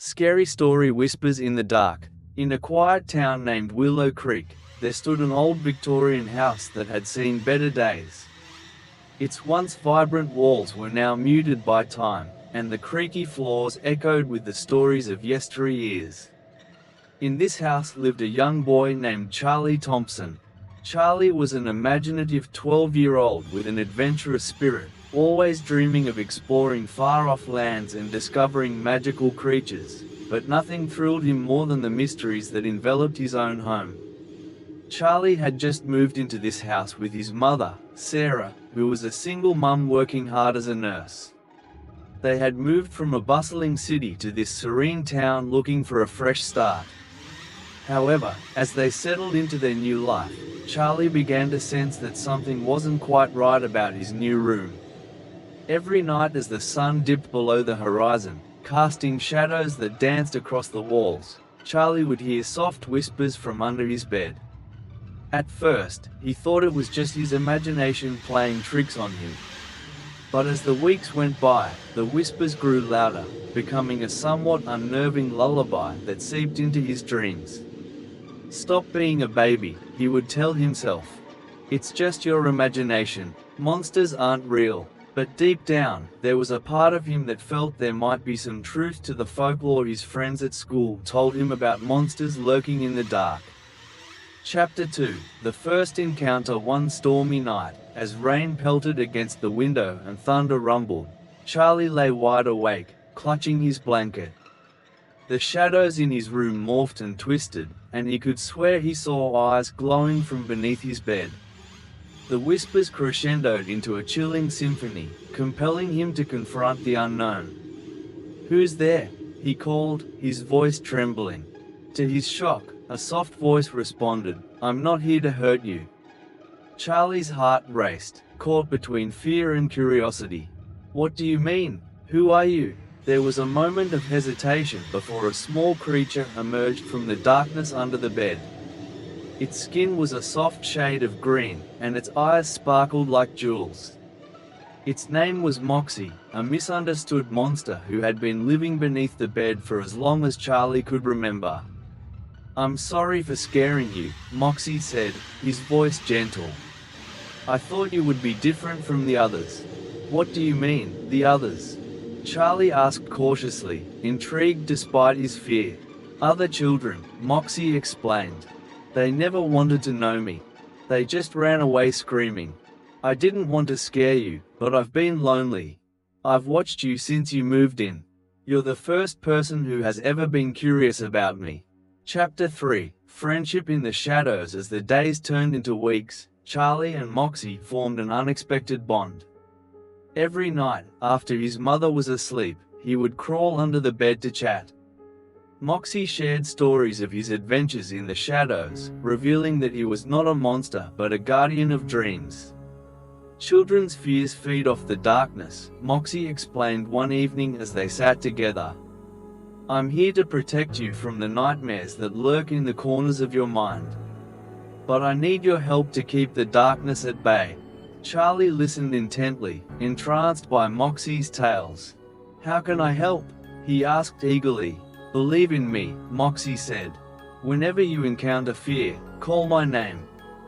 Scary story whispers in the dark. In a quiet town named Willow Creek, there stood an old Victorian house that had seen better days. Its once vibrant walls were now muted by time, and the creaky floors echoed with the stories of yesteryears. In this house lived a young boy named Charlie Thompson. Charlie was an imaginative 12-year-old with an adventurous spirit, always dreaming of exploring far-off lands and discovering magical creatures, but nothing thrilled him more than the mysteries that enveloped his own home. Charlie had just moved into this house with his mother, Sarah, who was a single mum working hard as a nurse. They had moved from a bustling city to this serene town looking for a fresh start. However, as they settled into their new life, Charlie began to sense that something wasn't quite right about his new room. Every night as the sun dipped below the horizon, casting shadows that danced across the walls, Charlie would hear soft whispers from under his bed. At first, he thought it was just his imagination playing tricks on him. But as the weeks went by, the whispers grew louder, becoming a somewhat unnerving lullaby that seeped into his dreams. "Stop being a baby," he would tell himself. "It's just your imagination. Monsters aren't real." But deep down, there was a part of him that felt there might be some truth to the folklore his friends at school told him about monsters lurking in the dark. Chapter 2. The first encounter. One stormy night, as rain pelted against the window and thunder rumbled, Charlie lay wide awake, clutching his blanket. The shadows in his room morphed and twisted, and he could swear he saw eyes glowing from beneath his bed. The whispers crescendoed into a chilling symphony, compelling him to confront the unknown. "Who's there?" he called, his voice trembling. To his shock, a soft voice responded, "I'm not here to hurt you." Charlie's heart raced, caught between fear and curiosity. "What do you mean? Who are you?" There was a moment of hesitation before a small creature emerged from the darkness under the bed. Its skin was a soft shade of green, and its eyes sparkled like jewels. Its name was Moxie, a misunderstood monster who had been living beneath the bed for as long as Charlie could remember. "I'm sorry for scaring you," Moxie said, his voice gentle. "I thought you would be different from the others." "What do you mean, the others?" Charlie asked cautiously, intrigued despite his fear. "Other children," Moxie explained. "They never wanted to know me. They just ran away screaming. I didn't want to scare you, but I've been lonely. I've watched you since you moved in. You're the first person who has ever been curious about me." Chapter 3. Friendship in the shadows. As the days turned into weeks, Charlie and Moxie formed an unexpected bond. Every night, after his mother was asleep, he would crawl under the bed to chat. Moxie shared stories of his adventures in the shadows, revealing that he was not a monster but a guardian of dreams. "Children's fears feed off the darkness," Moxie explained one evening as they sat together. "I'm here to protect you from the nightmares that lurk in the corners of your mind. But I need your help to keep the darkness at bay." Charlie listened intently, entranced by Moxie's tales. "How can I help?" he asked eagerly. "Believe in me," Moxie said. "Whenever you encounter fear, call my name.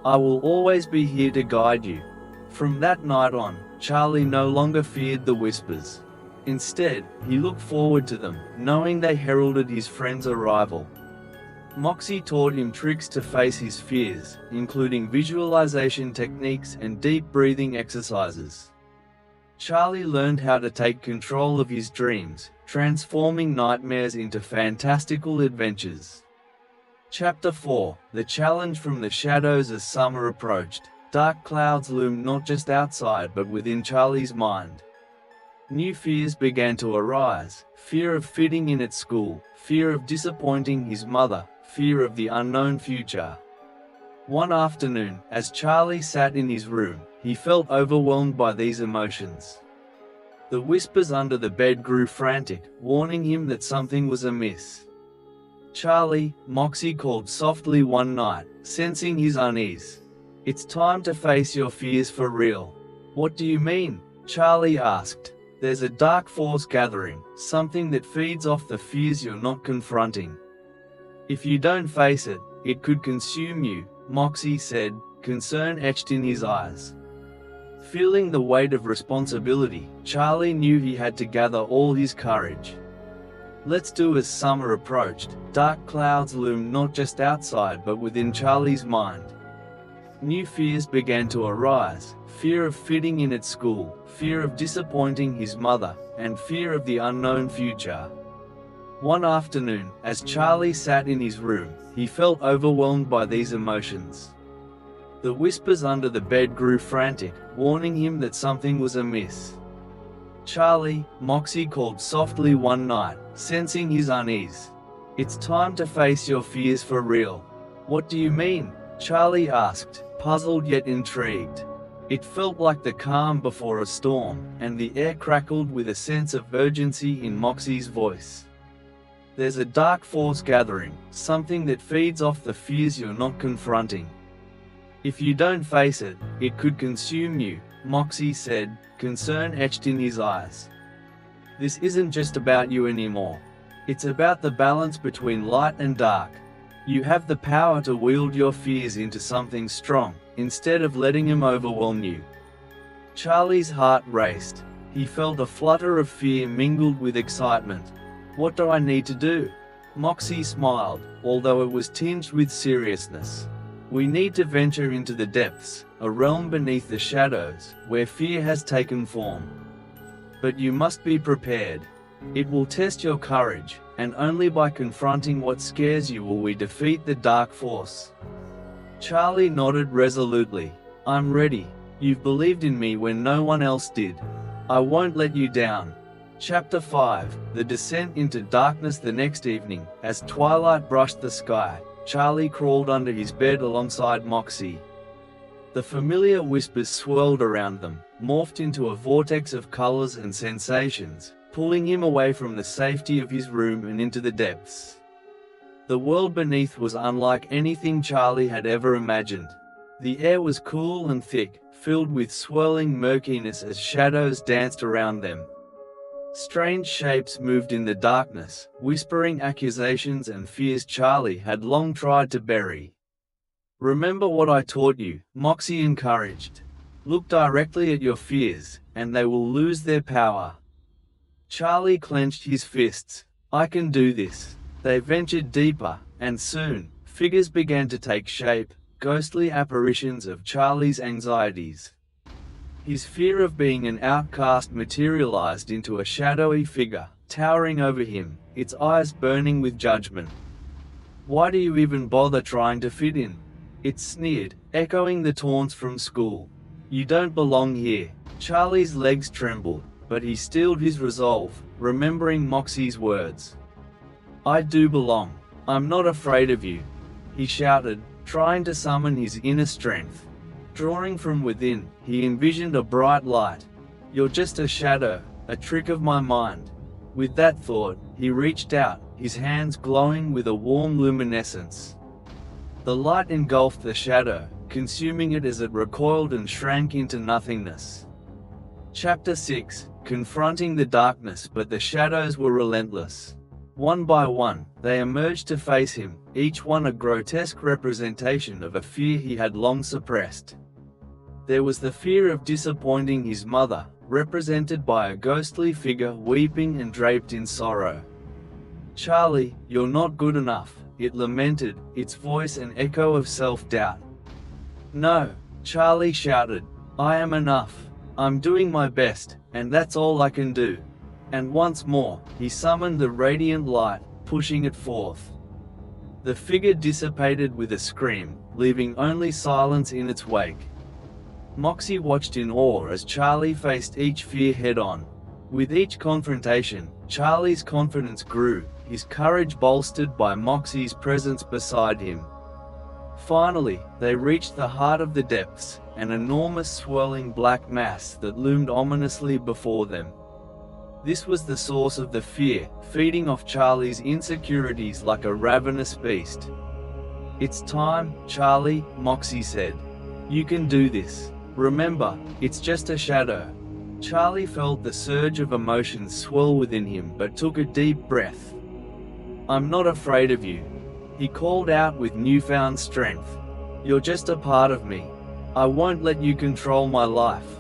I will always be here to guide you." From that night on, Charlie no longer feared the whispers. Instead, he looked forward to them, knowing they heralded his friend's arrival. Moxie taught him tricks to face his fears, including visualization techniques and deep breathing exercises. Charlie learned how to take control of his dreams, transforming nightmares into fantastical adventures. Chapter 4. The challenge from the shadows. As summer approached, dark clouds loomed not just outside but within Charlie's mind. New fears began to arise: fear of fitting in at school, fear of disappointing his mother, fear of the unknown future. One afternoon, as Charlie sat in his room, he felt overwhelmed by these emotions. The whispers under the bed grew frantic, warning him that something was amiss. "Charlie," Moxie called softly one night, sensing his unease. "It's time to face your fears for real." "What do you mean?" Charlie asked. There's a dark force gathering, something that feeds off the fears you're not confronting. If you don't face it, it could consume you, Moxie said, concern etched in his eyes. Feeling the weight of responsibility, Charlie knew he had to gather all his courage. Let's do. As summer approached, dark clouds loomed not just outside but within Charlie's mind. New fears began to arise: fear of fitting in at school, fear of disappointing his mother, and fear of the unknown future. One afternoon, as Charlie sat in his room, he felt overwhelmed by these emotions. The whispers under the bed grew frantic, warning him that something was amiss. "Charlie," Moxie called softly one night, sensing his unease. "It's time to face your fears for real." "What do you mean?" Charlie asked, puzzled yet intrigued. It felt like the calm before a storm, and the air crackled with a sense of urgency in Moxie's voice. "There's a dark force gathering, something that feeds off the fears you're not confronting. If you don't face it, it could consume you," Moxie said, concern etched in his eyes. "This isn't just about you anymore. It's about the balance between light and dark. You have the power to wield your fears into something strong, instead of letting them overwhelm you." Charlie's heart raced. He felt a flutter of fear mingled with excitement. "What do I need to do?" Moxie smiled, although it was tinged with seriousness. "We need to venture into the depths, a realm beneath the shadows, where fear has taken form. But you must be prepared. It will test your courage, and only by confronting what scares you will we defeat the dark force." Charlie nodded resolutely. "I'm ready. You've believed in me when no one else did. I won't let you down." Chapter 5: The Descent into Darkness. The next evening, as twilight brushed the sky, Charlie crawled under his bed alongside Moxie. The familiar whispers swirled around them, morphed into a vortex of colors and sensations, pulling him away from the safety of his room and into the depths. The world beneath was unlike anything Charlie had ever imagined. The air was cool and thick, filled with swirling murkiness as shadows danced around them. Strange shapes moved in the darkness, whispering accusations and fears Charlie had long tried to bury. "Remember what I taught you," Moxie encouraged. "Look directly at your fears, and they will lose their power." Charlie clenched his fists. "I can do this." They ventured deeper, and soon, figures began to take shape, ghostly apparitions of Charlie's anxieties. His fear of being an outcast materialized into a shadowy figure, towering over him, its eyes burning with judgment. "Why do you even bother trying to fit in?" it sneered, echoing the taunts from school. "You don't belong here." Charlie's legs trembled, but he steeled his resolve, remembering Moxie's words. "I do belong. I'm not afraid of you," he shouted, trying to summon his inner strength. Drawing from within, he envisioned a bright light. "You're just a shadow, a trick of my mind." With that thought, he reached out, his hands glowing with a warm luminescence. The light engulfed the shadow, consuming it as it recoiled and shrank into nothingness. Chapter 6: Confronting the Darkness. But the shadows were relentless. One by one, they emerged to face him, each one a grotesque representation of a fear he had long suppressed. There was the fear of disappointing his mother, represented by a ghostly figure weeping and draped in sorrow. "Charlie, you're not good enough," it lamented, its voice an echo of self-doubt. "No," Charlie shouted, "I am enough. I'm doing my best, and that's all I can do." And once more, he summoned the radiant light, pushing it forth. The figure dissipated with a scream, leaving only silence in its wake. Moxie watched in awe as Charlie faced each fear head-on. With each confrontation, Charlie's confidence grew, his courage bolstered by Moxie's presence beside him. Finally, they reached the heart of the depths, an enormous swirling black mass that loomed ominously before them. This was the source of the fear, feeding off Charlie's insecurities like a ravenous beast. "It's time, Charlie," Moxie said. "You can do this. Remember, it's just a shadow." Charlie felt the surge of emotions swell within him but took a deep breath. "I'm not afraid of you," he called out with newfound strength. "You're just a part of me. I won't let you control my life."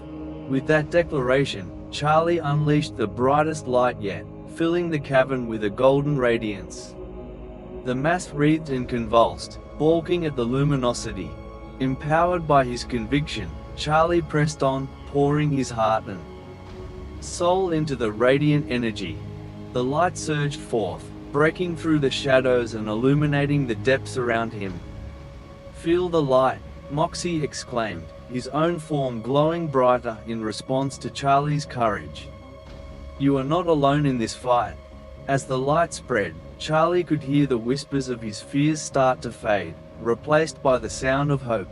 With that declaration, Charlie unleashed the brightest light yet, filling the cavern with a golden radiance. The mass writhed and convulsed, balking at the luminosity. Empowered by his conviction, Charlie pressed on, pouring his heart and soul into the radiant energy. The light surged forth, breaking through the shadows and illuminating the depths around him. "Feel the light," Moxie exclaimed, his own form glowing brighter in response to Charlie's courage. "You are not alone in this fight." As the light spread, Charlie could hear the whispers of his fears start to fade, replaced by the sound of hope.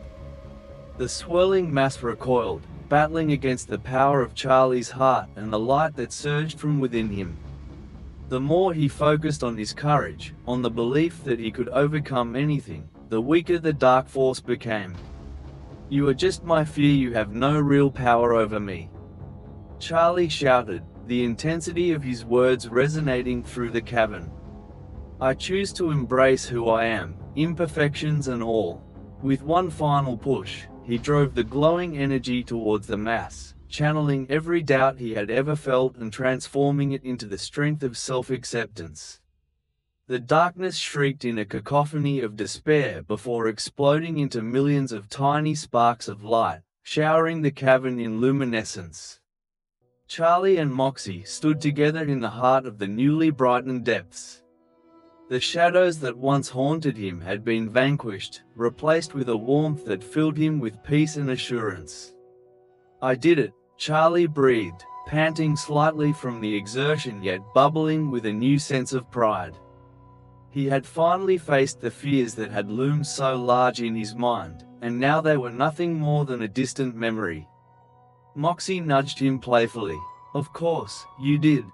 The swirling mass recoiled, battling against the power of Charlie's heart and the light that surged from within him. The more he focused on his courage, on the belief that he could overcome anything, the weaker the dark force became. "You are just my fear, you have no real power over me," Charlie shouted, the intensity of his words resonating through the cavern. "I choose to embrace who I am, imperfections and all." With one final push, he drove the glowing energy towards the mass, channeling every doubt he had ever felt and transforming it into the strength of self-acceptance. The darkness shrieked in a cacophony of despair before exploding into millions of tiny sparks of light, showering the cavern in luminescence. Charlie and Moxie stood together in the heart of the newly brightened depths. The shadows that once haunted him had been vanquished, replaced with a warmth that filled him with peace and assurance. "I did it," Charlie breathed, panting slightly from the exertion yet bubbling with a new sense of pride. He had finally faced the fears that had loomed so large in his mind, and now they were nothing more than a distant memory. Moxie nudged him playfully. "Of course, you did.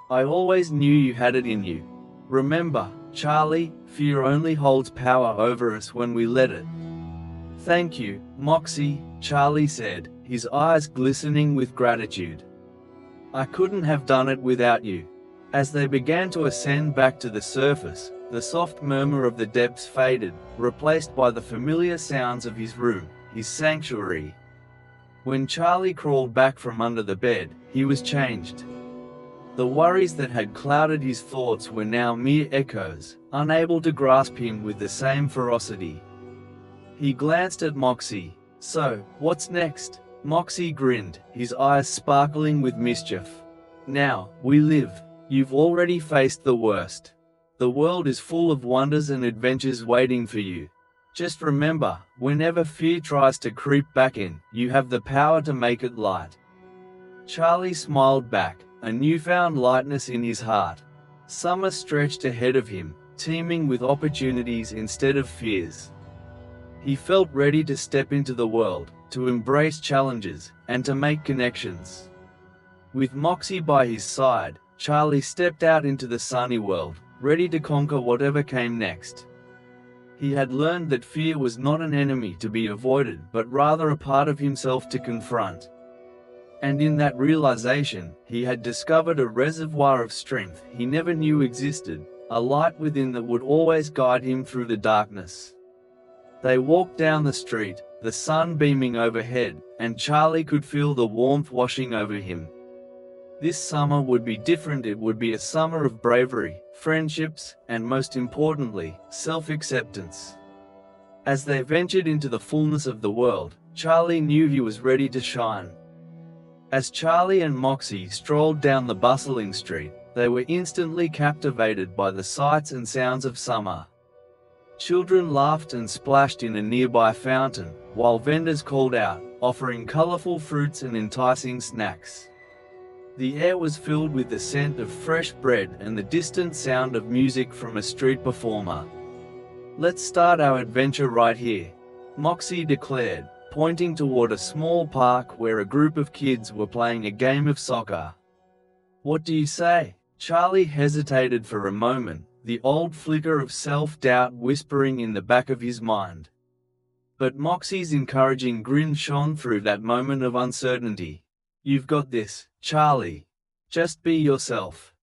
I always knew you had it in you. Remember, Charlie, fear only holds power over us when we let it." "Thank you, Moxie," Charlie said, his eyes glistening with gratitude. "I couldn't have done it without you." As they began to ascend back to the surface, the soft murmur of the depths faded, replaced by the familiar sounds of his room, his sanctuary. When Charlie crawled back from under the bed, he was changed. The worries that had clouded his thoughts were now mere echoes, unable to grasp him with the same ferocity. He glanced at Moxie. "So, what's next?" Moxie grinned, his eyes sparkling with mischief. "Now, we live. You've already faced the worst. The world is full of wonders and adventures waiting for you. Just remember, whenever fear tries to creep back in, you have the power to make it light." Charlie smiled back, a newfound lightness in his heart. Summer stretched ahead of him, teeming with opportunities instead of fears. He felt ready to step into the world, to embrace challenges, and to make connections. With Moxie by his side, Charlie stepped out into the sunny world, ready to conquer whatever came next. He had learned that fear was not an enemy to be avoided but rather a part of himself to confront. And in that realization, he had discovered a reservoir of strength he never knew existed, a light within that would always guide him through the darkness. They walked down the street, the sun beaming overhead, and Charlie could feel the warmth washing over him. This summer would be different. It would be a summer of bravery, friendships, and most importantly, self-acceptance. As they ventured into the fullness of the world, Charlie knew he was ready to shine. As Charlie and Moxie strolled down the bustling street, they were instantly captivated by the sights and sounds of summer. Children laughed and splashed in a nearby fountain, while vendors called out, offering colorful fruits and enticing snacks. The air was filled with the scent of fresh bread and the distant sound of music from a street performer. "Let's start our adventure right here," Moxie declared, pointing toward a small park where a group of kids were playing a game of soccer. "What do you say?" Charlie hesitated for a moment, the old flicker of self-doubt whispering in the back of his mind. But Moxie's encouraging grin shone through that moment of uncertainty. You've got this, Charlie. Just be yourself.